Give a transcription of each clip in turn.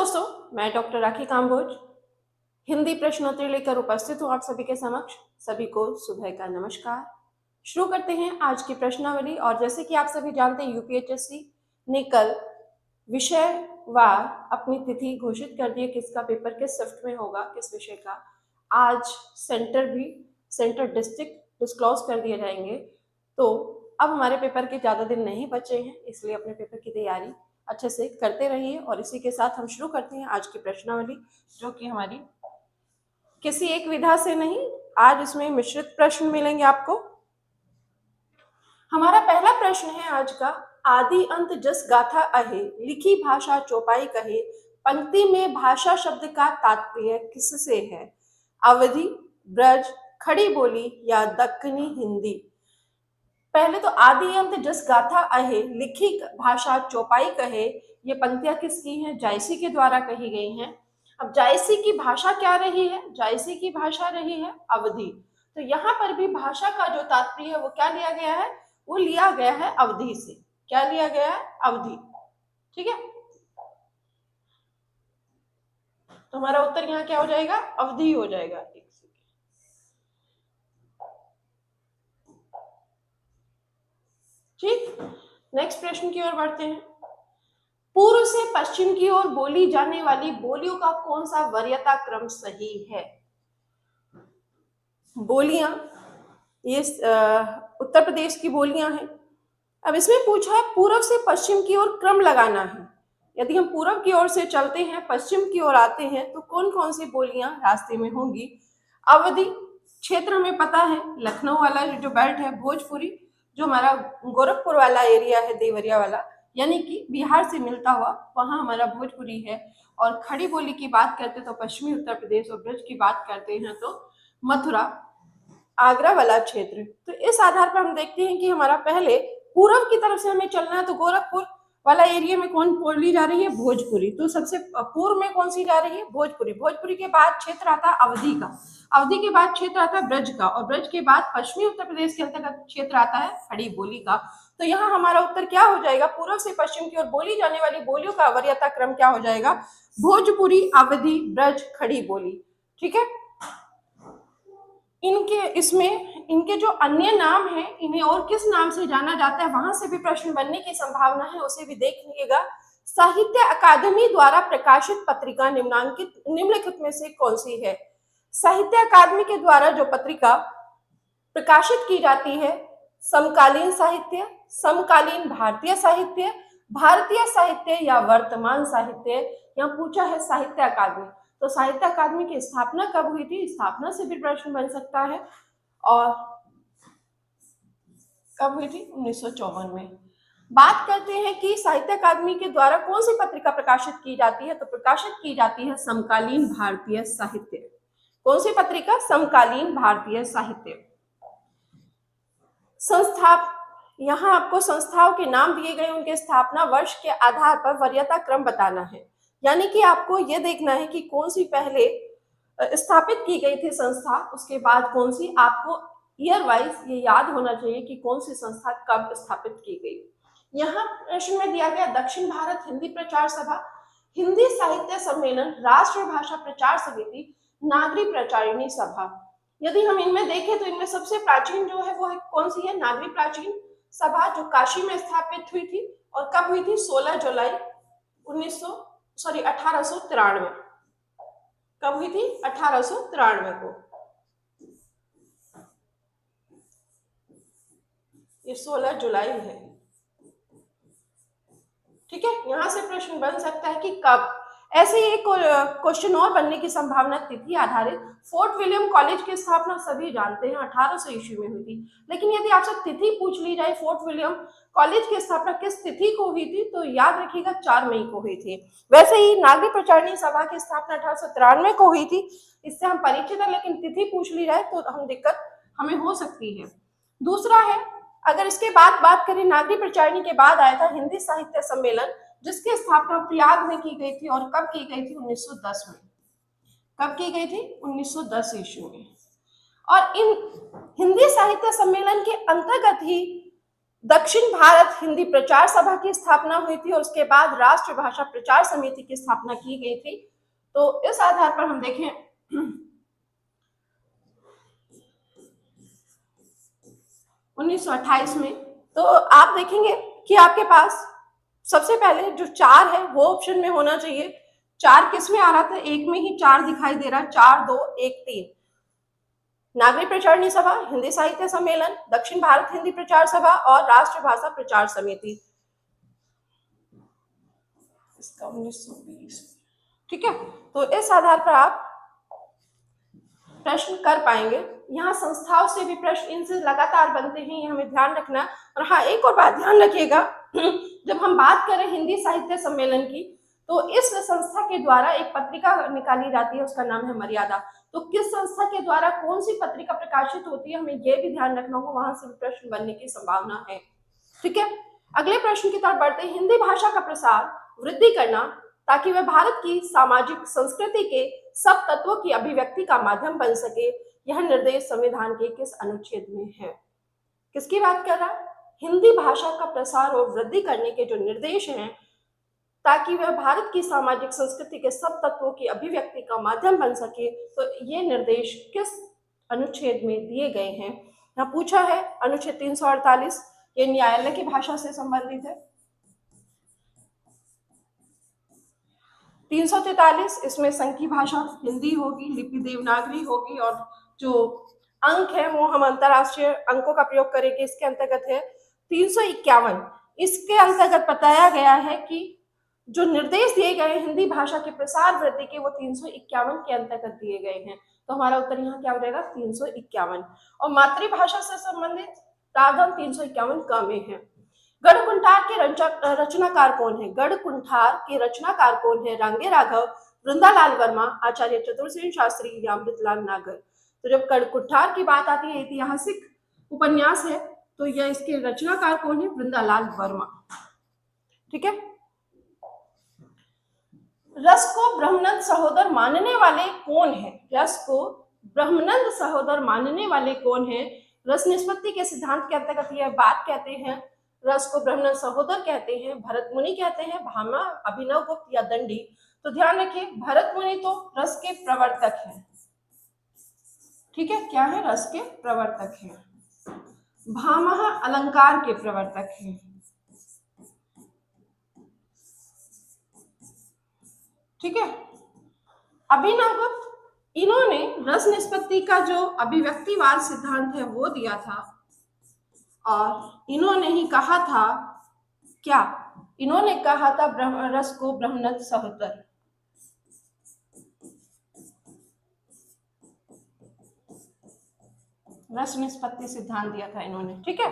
दोस्तों, मैं डॉक्टर राखी काम्बोज हिंदी प्रश्नोत्तरी लेकर उपस्थित हूँ आप सभी के समक्ष। सभी को सुबह का नमस्कार। शुरू करते हैं आज की प्रश्नावली। और जैसे कि आप सभी जानते हैं, यूपीएचएससी ने कल विषयवार अपनी तिथि घोषित कर दी है, किसका पेपर किस शिफ्ट में होगा, किस विषय का। आज सेंटर डिस्ट्रिक्ट डिस्क्लोज कर दिए जाएंगे। तो अब हमारे पेपर के ज़्यादा दिन नहीं बचे हैं, इसलिए अपने पेपर की तैयारी अच्छे से करते रहिए। और इसी के साथ हम शुरू करते हैं आज की प्रश्नावली, जो कि हमारी किसी एक विधा से नहीं, आज इसमें मिश्रित प्रश्न मिलेंगे आपको। हमारा पहला प्रश्न है आज का, आदि अंत जस गाथा अहे, लिखी भाषा चौपाई कहे, पंक्ति में भाषा शब्द का तात्पर्य किससे है? अवधि, ब्रज, खड़ी बोली या दक्कनी हिंदी? पहले तो आदि अंत जस गाथा अहे, लिखी भाषा चौपाई कहे, ये पंक्तियां किसकी हैं? जायसी के द्वारा कही गई हैं। अब जायसी की भाषा क्या रही है? जायसी की भाषा रही है अवधि। तो यहाँ पर भी भाषा का जो तात्पर्य है वो क्या लिया गया है? वो लिया गया है अवधि से। क्या लिया गया है? अवधि। ठीक है, तो हमारा उत्तर यहाँ क्या हो जाएगा? अवधि हो जाएगा। ठीक, नेक्स्ट प्रश्न की ओर बढ़ते हैं। पूर्व से पश्चिम की ओर बोली जाने वाली बोलियों का कौन सा वरीयता क्रम सही है? बोलियां ये उत्तर प्रदेश की बोलियां हैं। अब इसमें पूछा है पूर्व से पश्चिम की ओर क्रम लगाना है। यदि हम पूर्व की ओर से चलते हैं, पश्चिम की ओर आते हैं, तो कौन कौन सी बोलियां रास्ते में होंगी? अवधि क्षेत्र हमें पता है, लखनऊ वाला जो बेल्ट है, भोजपुरी जो हमारा गोरखपुर वाला एरिया है, देवरिया वाला, यानी कि बिहार से मिलता हुआ, वहां हमारा भोजपुरी है। और खड़ी बोली की बात करते तो पश्चिमी उत्तर प्रदेश, और ब्रज की बात करते हैं तो मथुरा, आगरा वाला क्षेत्र। तो इस आधार पर हम देखते हैं कि हमारा पहले पूर्व की तरफ से हमें चलना है, तो गोरखपुर वाला एरिया में कौन बोली जा रही है? भोजपुरी। तो सबसे पूर्व में कौन सी जा रही है? भोजपुरी। भोजपुरी के बाद क्षेत्र आता है अवधि का, अवधि के बाद क्षेत्र आता है ब्रज का, और ब्रज के बाद पश्चिमी उत्तर प्रदेश के अंतर्गत क्षेत्र आता है खड़ी बोली का। तो यहाँ हमारा उत्तर क्या हो जाएगा? पूर्व से पश्चिम की ओर बोली जाने वाली बोलियों का वरीयता क्रम क्या हो जाएगा? भोजपुरी, अवधि, ब्रज, खड़ी बोली। ठीक है, इनके जो अन्य नाम है, इन्हें और किस नाम से जाना जाता है, वहां से भी प्रश्न बनने की संभावना है, उसे भी देख लीजिएगा। साहित्य अकादमी द्वारा प्रकाशित पत्रिका निम्नलिखित में से कौन सी है? साहित्य अकादमी के द्वारा जो पत्रिका प्रकाशित की जाती है, समकालीन साहित्य, समकालीन भारतीय साहित्य, भारतीय साहित्य या वर्तमान साहित्य? यहाँ पूछा है साहित्य अकादमी। तो साहित्य अकादमी की स्थापना कब हुई थी? स्थापना से भी प्रश्न बन सकता है। और कब हुई थी? 1954 में। बात करते हैं कि साहित्य अकादमी के द्वारा कौन सी पत्रिका प्रकाशित की जाती है, तो प्रकाशित की जाती है समकालीन भारतीय साहित्य। कौन सी पत्रिका? समकालीन भारतीय साहित्य। संस्था, यहाँ आपको संस्थाओं के नाम दिए गए, उनके स्थापना वर्ष के आधार पर वरीयता क्रम बताना है। यानी कि आपको यह देखना है कि कौन सी पहले स्थापित की गई थी संस्था, उसके बाद कौन सी, आपको ईयर वाइज ये याद होना चाहिए कि कौन सी संस्था कब स्थापित की गई। यहाँ प्रश्न में दिया गया दक्षिण भारत हिंदी प्रचार सभा, हिंदी साहित्य सम्मेलन, राष्ट्रभाषा प्रचार समिति, नागरी प्रचारिणी सभा। यदि हम इनमें देखें तो इनमें सबसे प्राचीन जो है वो है कौन सी है? नागरी प्राचीन सभा, जो काशी में स्थापित हुई थी। और कब हुई थी? 16 जुलाई 1893। कब हुई थी? 1893 को। ये 16 जुलाई है। ठीक है, यहां से प्रश्न बन सकता है कि कब। ऐसे ही एक क्वेश्चन और बनने की संभावना तिथि आधारित। फोर्ट विलियम कॉलेज की स्थापना सभी जानते हैं 1800 ईस्वी में हुई थी। लेकिन यदि आपसे तिथि पूछ ली जाए, फोर्ट विलियम कॉलेज की स्थापना किस तिथि को हुई थी, तो याद रखिएगा 4 मई को हुई थी। वैसे ही नागरी प्रचारिणी सभा की स्थापना 1893 को हुई थी, इससे हम परिचित हैं, लेकिन तिथि पूछ ली जाए तो हम दिक्कत हमें हो सकती है। दूसरा है, अगर इसके बाद बात करें, नागरी प्रचारिणी के बाद आया था हिंदी साहित्य सम्मेलन, जिसकी स्थापना प्रयाग में की गई थी। और कब की गई थी? 1910 में। कब की गई थी? 1910 ईस्वी में। और इन हिंदी साहित्य सम्मेलन के अंतर्गत ही दक्षिण भारत हिंदी प्रचार सभा की स्थापना हुई थी और उसके बाद राष्ट्र भाषा प्रचार समिति की स्थापना की गई थी। तो इस आधार पर हम देखें 1928 में, तो आप देखेंगे कि आपके पास सबसे पहले जो 4 है वो ऑप्शन में होना चाहिए। 4 किस में आ रहा था? एक में ही 4 दिखाई दे रहा है, 4, 2, 1, 3। नागरिक प्रचारणी सभा, हिंदी साहित्य सम्मेलन, दक्षिण भारत हिंदी प्रचार सभा और राष्ट्र भाषा प्रचार समिति। इसका 1920। ठीक है, तो इस आधार पर आप प्रश्न कर पाएंगे। यहाँ संस्थाओं से भी प्रश्न इनसे लगातार बनते हैं, ये हमें ध्यान रखना। और हाँ, एक और बात ध्यान रखिएगा, जब हम बात करें हिंदी साहित्य सम्मेलन की, तो इस संस्था के द्वारा एक पत्रिका निकाली जाती है, उसका नाम है मर्यादा। तो किस संस्था के द्वारा कौन सी पत्रिका प्रकाशित होती है, हमें यह भी ध्यान रखना होगा, वहां से भी प्रश्न बनने की संभावना है। ठीक है, अगले प्रश्न की तरफ बढ़ते हैं। हिंदी भाषा का प्रसार वृद्धि करना ताकि वह भारत की सामाजिक संस्कृति के सब तत्वों की अभिव्यक्ति का माध्यम बन सके, यह निर्देश संविधान के किस अनुच्छेद में है? किसकी बात कर रहा है? हिंदी भाषा का प्रसार और वृद्धि करने के जो निर्देश हैं ताकि वह भारत की सामाजिक संस्कृति के सब तत्वों की अभिव्यक्ति का माध्यम बन सके, तो ये निर्देश किस अनुच्छेद में दिए गए हैं? यहाँ पूछा है अनुच्छेद 348, ये न्यायालय की भाषा से संबंधित है। 343, इसमें संघ की भाषा हिंदी होगी, लिपि देवनागरी होगी और जो अंक है वो हम अंतरराष्ट्रीय अंकों का प्रयोग करेंगे, इसके अंतर्गत है। 351, इसके अंतर्गत बताया गया है कि जो निर्देश दिए गए हिंदी भाषा के प्रसार वृद्धि के, वो 351 के अंतर्गत दिए गए हैं। तो हमारा उत्तर यहाँ क्या हो जाएगा? 351। और मातृभाषा से संबंधित प्रावधान 351 क में है। गढ़कुंठार के रचनाकार कौन है? गढ़कुंठार के रचनाकार कौन है? रांगे राघव, वृंदालाल वर्मा, आचार्य चतुर्सेन शास्त्री या अमृतलाल नागर। तो जब गढ़कुंठार की बात आती है, ऐतिहासिक उपन्यास है, तो यह इसके रचनाकार कौन है? वृंदालाल वर्मा। ठीक है, रस को ब्रह्मनंद सहोदर मानने वाले कौन है? रस को ब्रह्मनंद सहोदर मानने वाले कौन है? रस निष्पत्ति के सिद्धांत के अंतर्गत यह बात कहते हैं। रस को ब्रह्मनंद सहोदर कहते हैं, भरत मुनि कहते हैं, भामा, अभिनव गुप्त या दंडी। तो ध्यान रखिए, भरत मुनि तो रस के प्रवर्तक हैं। ठीक है, क्या है? रस के प्रवर्तक हैं। भामा अलंकार के प्रवर्तक हैं। ठीक है, अभिनव गुप्त, इन्होंने रस निष्पत्ति का जो अभिव्यक्तिवाद सिद्धांत है वो दिया था और इन्होंने ही कहा था, क्या? इन्होंने कहा था रस को ब्रह्मनंद सहोदर। रस निष्पत्ति सिद्धांत दिया था इन्होंने। ठीक है,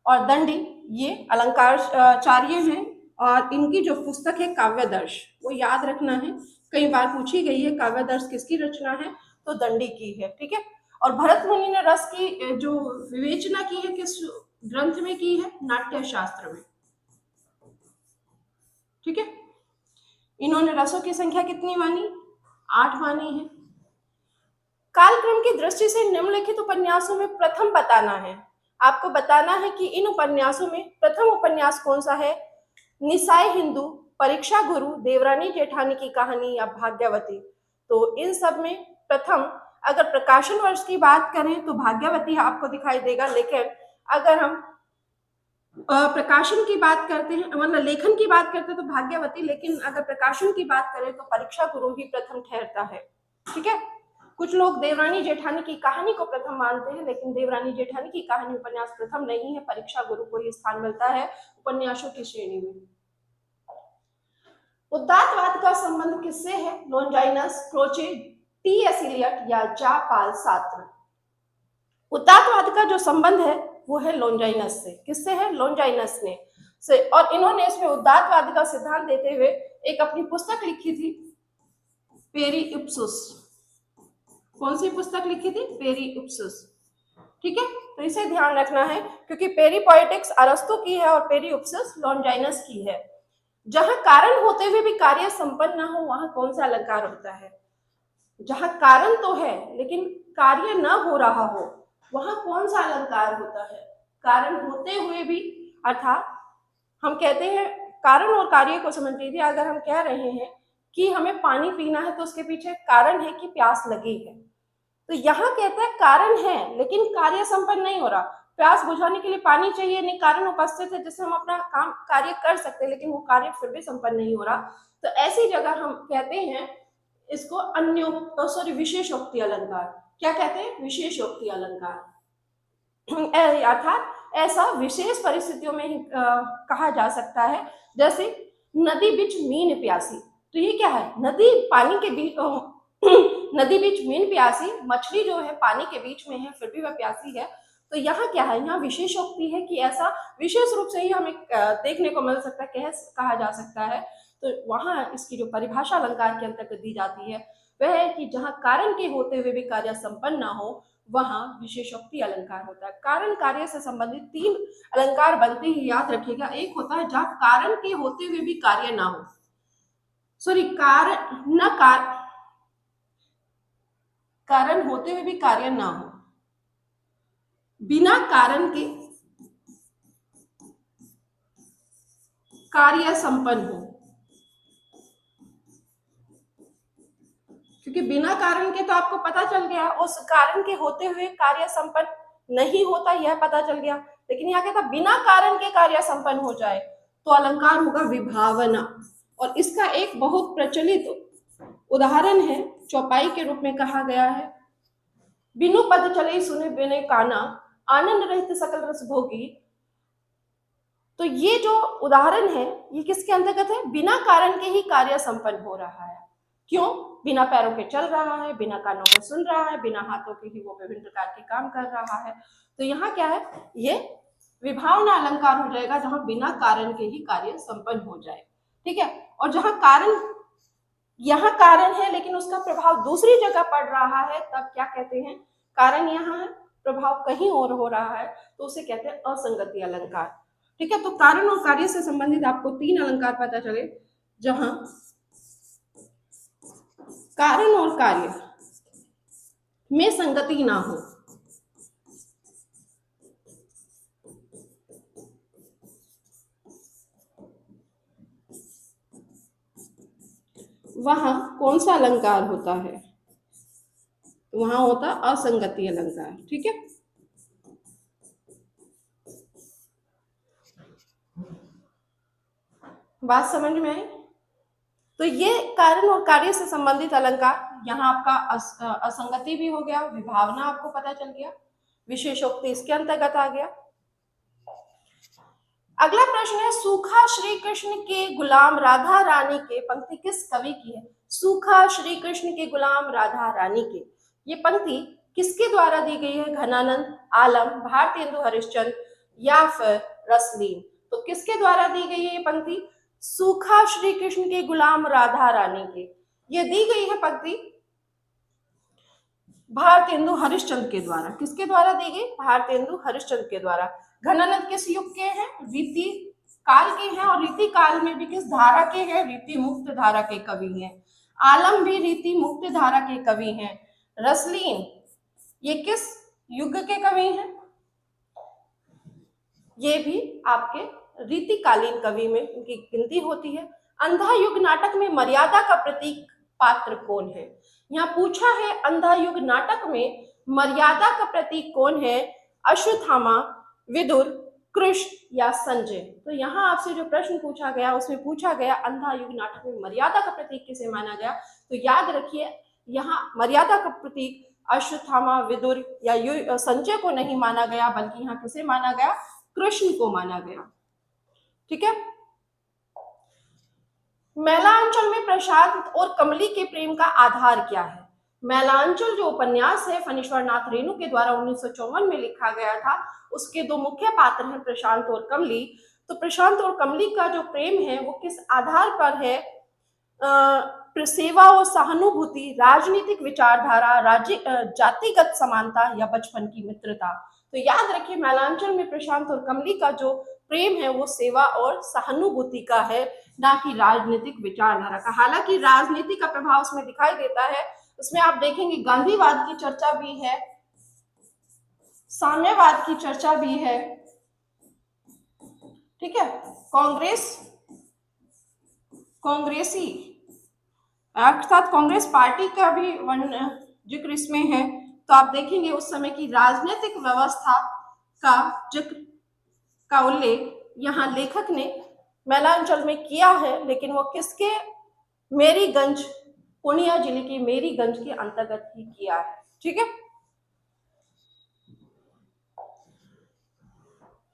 और दंडी ये अलंकारचार्य हैं और इनकी जो पुस्तक है काव्यदर्श, वो याद रखना है, कई बार पूछी गई है। काव्यदर्श किसकी रचना है? तो दंडी की है। ठीक है, और भरत मुनि ने रस की जो विवेचना की है किस ग्रंथ में की है? नाट्य शास्त्र में। ठीक है, इन्होंने रसों की संख्या कितनी मानी? 8 मानी है। कालक्रम की दृष्टि से निम्नलिखित उपन्यासों में प्रथम बताना है। आपको बताना है कि इन उपन्यासों में प्रथम उपन्यास कौन सा है? निसाय हिंदू, परीक्षा गुरु, देवरानी जेठानी की कहानी या भाग्यवती। तो इन सब में प्रथम, अगर प्रकाशन वर्ष की बात करें तो भाग्यवती आपको दिखाई देगा, लेकिन अगर हम प्रकाशन की बात करते हैं, मतलब लेखन की बात करते हैं, तो भाग्यवती, लेकिन अगर प्रकाशन की बात करें तो परीक्षा गुरु ही प्रथम ठहरता है। ठीक है, कुछ लोग देवरानी जेठानी की कहानी को प्रथम मानते हैं, लेकिन देवरानी जेठानी की कहानी उपन्यास प्रथम नहीं है, परीक्षा गुरु को ही स्थान मिलता है उपन्यासों की श्रेणी में। उदात्तवाद का संबंध किससे है? लॉन्जाइनस, क्रोचे, टी.एस. इलियट या जा पाल सार्त्र। उदात्तवाद का जो संबंध है वो है लॉन्जाइनस से। किससे है? लॉन्जाइनस ने से। और इन्होंने इसमें उदात्तवाद का सिद्धांत देते हुए एक अपनी पुस्तक लिखी थी, पेरिप्सुस। कौन सी पुस्तक लिखी थी? पेरिप्सुस। ठीक है, तो इसे ध्यान रखना है क्योंकि पेरीपोएटिक्स अरस्तु की है और पेरिप्सुस लॉन्जाइनस की है। जहां कारण होते हुए भी कार्य संपन्न ना हो, वहां कौन सा अलंकार होता है? जहां कारण तो है लेकिन कार्य न हो रहा हो, वहां कौन सा अलंकार होता है? कारण होते हुए भी, अर्थात हम कहते हैं कारण और कार्य को समझ लीजिए। अगर हम कह रहे हैं कि हमें पानी पीना है तो उसके पीछे कारण है कि प्यास लगी है, तो यहाँ कहता है कारण है लेकिन कार्य संपन्न नहीं हो रहा। प्यास बुझाने के लिए पानी चाहिए, नहीं कारण उपस्थित है जिससे हम अपना काम कार्य कर सकते हैं, लेकिन वो कार्य फिर भी संपन्न नहीं हो रहा। तो ऐसी जगह हम कहते हैं इसको विशेषोक्ति अलंकार। क्या कहते हैं? विशेषोक्ति अलंकार। अर्थात ऐसा विशेष परिस्थितियों में ही कहा जा सकता है। जैसे नदी बीच मीन प्यासी, तो ये क्या है? नदी पानी के बीच नदी बीच मीन प्यासी, मछली जो है पानी के बीच में है फिर भी वह प्यासी है। तो यहाँ क्या है? यहाँ विशेषोक्ति है कि ऐसा विशेष रूप से ही हमें देखने को मिल सकता है, कहा जा सकता है। तो वहां इसकी जो परिभाषा अलंकार के अंतर्गत दी जाती है वह है कि जहां कारण के होते हुए भी कार्य संपन्न ना हो, वहां विशेषोक्ति अलंकार होता है। कारण कार्य से संबंधित 3 अलंकार बनते ही, याद रखिएगा। एक होता है जहां कारण के होते हुए भी कार्य ना हो, कारण होते हुए भी कार्य ना हो, बिना कारण के कार्य संपन्न हो। क्योंकि बिना कारण के तो आपको पता चल गया, उस कारण के होते हुए कार्य संपन्न नहीं होता, यह पता चल गया। लेकिन यहाँ कहता बिना कारण के कार्य संपन्न हो जाए तो अलंकार होगा विभावना। और इसका एक बहुत प्रचलित उदाहरण है, चौपाई के रूप में कहा गया है। बिनु पद चले सुने बिने काना, आनंद रहित सकल रस भोगी। तो ये जो उदाहरण है ये किसके अंतर्गत है? बिना कारण के ही कार्य संपन्न हो रहा है। क्यों? बिना पैरों के चल रहा है, बिना कानों के सुन रहा है, बिना हाथों के ही वो विभिन्न प्रकार के काम कर रहा है। तो यहाँ क्या है? ये विभावना अलंकार हो जाएगा जहां बिना कारण के ही कार्य संपन्न हो जाए। ठीक है। और जहां कारण, यहाँ कारण है लेकिन उसका प्रभाव दूसरी जगह पड़ रहा है, तब क्या कहते हैं? कारण यहाँ है, प्रभाव कहीं और हो रहा है, तो उसे कहते हैं असंगति अलंकार। ठीक है। तो कारण और कार्य से संबंधित आपको 3 अलंकार पता चले जहां कारण और कार्य में संगति ना हो। वहां कौन सा अलंकार होता है? वहां होता असंगति अलंकार। ठीक है। बात समझ में आई? तो ये कारण और कार्य से संबंधित अलंकार, यहाँ आपका असंगति भी हो गया, विभावना आपको पता चल गया, विशेषोक्ति इसके अंतर्गत आ गया। अगला प्रश्न है, सूखा श्री कृष्ण के गुलाम राधा रानी के, पंक्ति किस कवि की है? सूखा श्री कृष्ण के गुलाम राधा रानी के, ये पंक्ति किसके द्वारा दी गई है? घनानंद, आलम, भारतेंदु हरिश्चंद्र या फिर रसलीन? तो किसके द्वारा दी गई है ये पंक्ति? सूखा श्री कृष्ण के गुलाम राधा रानी के, ये दी गई है पंक्ति भारतेंदु हरिश्चंद्र के द्वारा। किसके द्वारा दी गई? भारतेंदु हरिश्चंद्र के द्वारा। घनानंद किस युग के हैं? रीति काल के हैं, और रीति काल में भी किस धारा के हैं? रीति मुक्त धारा के कवि हैं। आलम भी रीति मुक्त धारा के कवि हैं। रसलीन ये किस युग के कवि हैं? ये भी आपके रीतिकालीन कवि में उनकी गिनती होती है। अंधा युग नाटक में मर्यादा का प्रतीक पात्र कौन है? यहाँ पूछा है अंधा युग नाटक में मर्यादा का प्रतीक कौन है? अश्वत्थामा, विदुर, कृष्ण या संजय? तो यहाँ आपसे जो प्रश्न पूछा गया उसमें पूछा गया अंधा युग नाटक में मर्यादा का प्रतीक किसे माना गया? तो याद रखिए यहाँ मर्यादा का प्रतीक अश्वत्थामा, विदुर या संजय को नहीं माना गया, बल्कि यहाँ किसे माना गया? कृष्ण को माना गया। ठीक है। मैलांचल में प्रशांत और कमली के प्रेम का आधार क्या है? मैलांचल जो उपन्यास है फणीश्वर नाथ रेणु के द्वारा 1954 में लिखा गया था, उसके 2 मुख्य पात्र हैं प्रशांत और कमली। तो प्रशांत और कमली का जो प्रेम है वो किस आधार पर है? सेवा और सहानुभूति, राजनीतिक विचारधारा, जातिगत समानता या बचपन की मित्रता? तो याद रखिए मैलांचल में प्रशांत और कमली का जो प्रेम है वो सेवा और सहानुभूति का है, ना कि राजनीतिक विचारधारा का। हालांकि राजनीति का प्रभाव उसमें दिखाई देता है, उसमें आप देखेंगे गांधीवाद की चर्चा भी है, साम्यवाद की चर्चा भी है, ठीक है। कांग्रेसी अर्थात कांग्रेस पार्टी का भी जिक्र इसमें है। तो आप देखेंगे उस समय की राजनीतिक व्यवस्था का जिक्र का उल्लेख यहाँ लेखक ने मैलांचल में किया है, लेकिन वो किसके, मेरीगंज, पूर्णिया जिले के मेरीगंज के अंतर्गत ही किया है। ठीक है।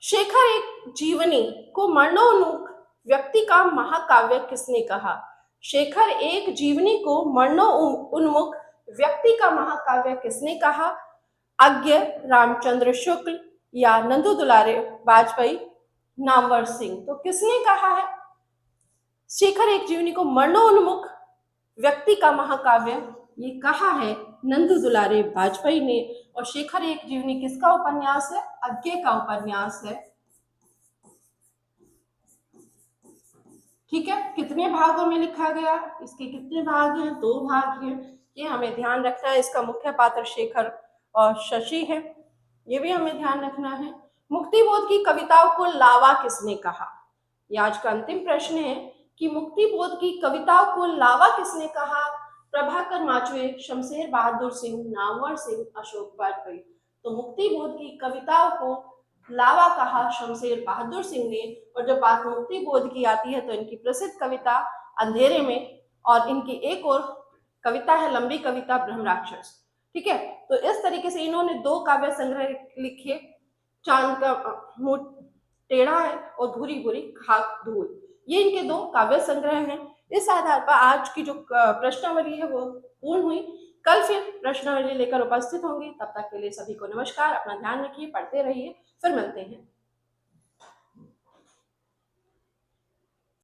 शेखर एक जीवनी को मरणोन्मुख व्यक्ति का महाकाव्य किसने कहा? शेखर एक जीवनी को मरणोन्मुख व्यक्ति का महाकाव्य किसने कहा? अज्ञ रामचंद्र शुक्ल या नंदू दुलारे वाजपेयी, नामवर सिंह। तो किसने कहा है शेखर एक जीवनी को मरणोन्मुख व्यक्ति का महाकाव्य? ये कहा है नंदू दुलारे वाजपेयी ने। और शेखर एक जीवनी किसका उपन्यास है? अज्ञे का उपन्यास है। ठीक है। कितने भागों में लिखा गया, इसके कितने भाग हैं? 2 भाग हैं। ये हमें ध्यान रखना है। इसका मुख्य पात्र शेखर और शशि है, ये भी हमें ध्यान रखना है। मुक्तिबोध की कविताओं को लावा किसने कहा? ये आज का अंतिम प्रश्न है कि मुक्तिबोध की कविताओं को लावा किसने कहा? प्रभाकर माचवे, शमशेर बहादुर सिंह, नामवर सिंह, अशोक वाजपेयी। तो मुक्तिबोध की कविताओं को लावा कहा शमशेर बहादुर सिंह ने। और जब बात मुक्तिबोध की आती है तो इनकी प्रसिद्ध कविता अंधेरे में, और इनकी एक और कविता है लंबी कविता ब्रह्म राक्षस। ठीक है। तो इस तरीके से इन्होंने 2 काव्य संग्रह लिखे, चांद का मुंह टेढ़ा है और भूरी भूरी खाक धूल, ये इनके 2 काव्य संग्रह हैं। इस आधार पर आज की जो प्रश्नावली है वो पूर्ण हुई। कल फिर प्रश्नावली लेकर उपस्थित होंगे। तब तक के लिए सभी को नमस्कार। अपना ध्यान रखिए, पढ़ते रहिए, फिर मिलते हैं।